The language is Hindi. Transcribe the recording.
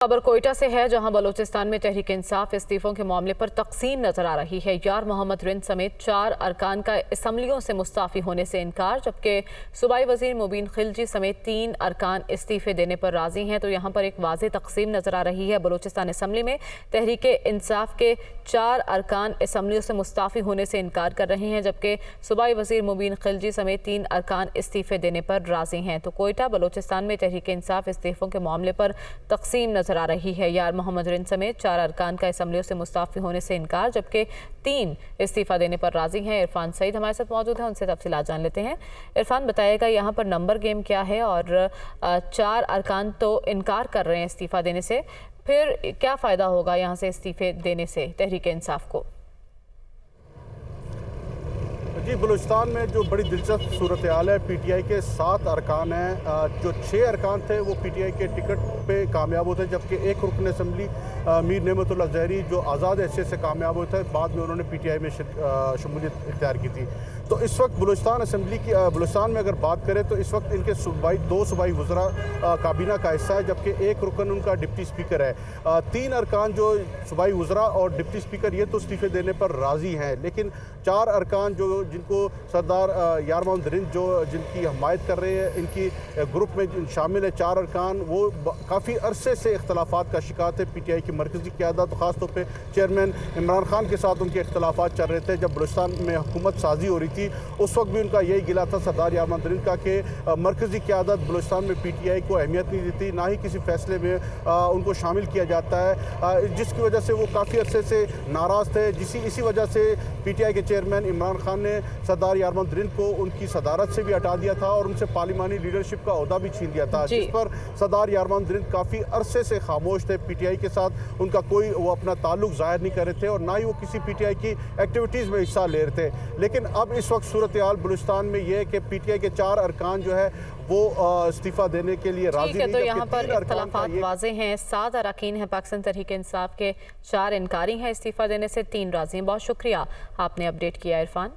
खबर कोयटा से है, जहां बलूचिस्तान में तहरीक इंसाफ इस्तीफों के मामले पर तकसीम नजर आ रही है। यार मोहम्मद रिंद समेत 4 अरकान का असम्बलियों से मुस्ताफी होने से इनकार, जबकि सूबाई वजीर मुबीन खिलजी समेत 3 अरकान इस्तीफे देने पर राजी हैं। तो यहां पर एक वाज़ेह तकसीम नजर आ रही है। बलूचिस्तान असम्बली में तहरीक इंसाफ के 4 अरकान असम्बलियों से मुस्ताफी होने से इनकार कर रहे हैं, जबकि सूबाई वजीर मुबीन खिलजी समेत 3 अरकान इस्तीफे देने पर राजी हैं। तो कोयटा बलूचिस्तान में तहरीक इंसाफ इस्तीफों के मामले पर तकसीम नजर आ रही है। यार मोहम्मद रिंद समेत 4 अरकान का असम्बलियों से मुस्ताफी होने से इनकार, जबकि 3 इस्तीफा देने पर राजी हैं। इरफान सईद हमारे साथ मौजूद हैं, उनसे तफसीलात जान लेते हैं। इरफान, बताएगा यहाँ पर नंबर गेम क्या है और 4 अरकान तो इनकार कर रहे हैं इस्तीफा देने से, फिर क्या फ़ायदा होगा यहाँ से इस्तीफे देने से तहरीक इंसाफ को? जी, बलूचिस्तान में जो बड़ी दिलचस्प सूरत हाल है, पीटीआई के 7 अरकान हैं। जो 6 अरकान थे वो पीटीआई के टिकट पे कामयाब होते, जबकि एक रुकन असम्बली मीर नेमतुल्लाह ज़हरी जो आज़ाद हैसियत से कामयाब हुए थे, बाद में उन्होंने पीटीआई में शमूलियत इख्तियार की थी। तो इस वक्त बलूचिस्तान में अगर बात करें तो इस वक्त इनके 2 सूबाई वज़रा काबीना का हिस्सा है, जबकि एक रुकन उनका डिप्टी स्पीकर है। 3 अरकान जो सूबाई वज़रा और डिप्टी स्पीकर ये तो इस्तीफे देने पर राज़ी हैं, लेकिन 4 अरकान जिनको सरदार यार मोहम्मद रिंद जिनकी हमायत कर रहे हैं, इनकी ग्रुप में शामिल है 4 अरकान, वो काफ़ी अरसे से इख्तलाफात का शिकार थे। पीटीआई की मरकज़ी क़यादत, ख़ासतौर पर चेयरमैन इमरान खान के साथ उनके इख्तलाफात चल रहे थे। जब बलूचिस्तान में हुकूमत साजी हो रही थी उस वक्त भी उनका यही गिला था सरदार यार मोहम्मद रिंद का कि मरकज़ी क़यादत बलूचिस्तान में पीटीआई को अहमियत नहीं देती, ना ही किसी फैसले में उनको शामिल किया जाता है, जिसकी वजह से वो काफ़ी अरसे से नाराज़ थे। इसी वजह से पीटीआई के चेयरमैन इमरान खान ने सरदार यार मोहम्मद रिंद को उनकी सदारत से भी हटा दिया था और उनसे पार्लिमानी लीडरशिप का ओहदा भी छीन लिया था, जिस पर सरदार यार मोहम्मद रिंद काफ़ी अरसे से खामोश थे। पीटीआई के साथ उनका कोई वो अपना ताल्लुक ज़ाहिर नहीं कर रहे थे और ना ही वो किसी पीटीआई की एक्टिविटीज़ में हिस्सा ले रहे थे। लेकिन अब इस वक्त सूरत हाल बलूचिस्तान में ये है कि पीटीआई के 4 अरकान जो है वो इस्तीफा देने के लिए राजी नहीं। तो यहाँ पर इख्तलाफात वाज़ेह हैं। 7 अरकान हैं पाकिस्तान तहरीक इंसाफ के, 4 इनकारी हैं इस्तीफा देने से, 3 राजी हैं। बहुत शुक्रिया, आपने अपडेट किया इरफान।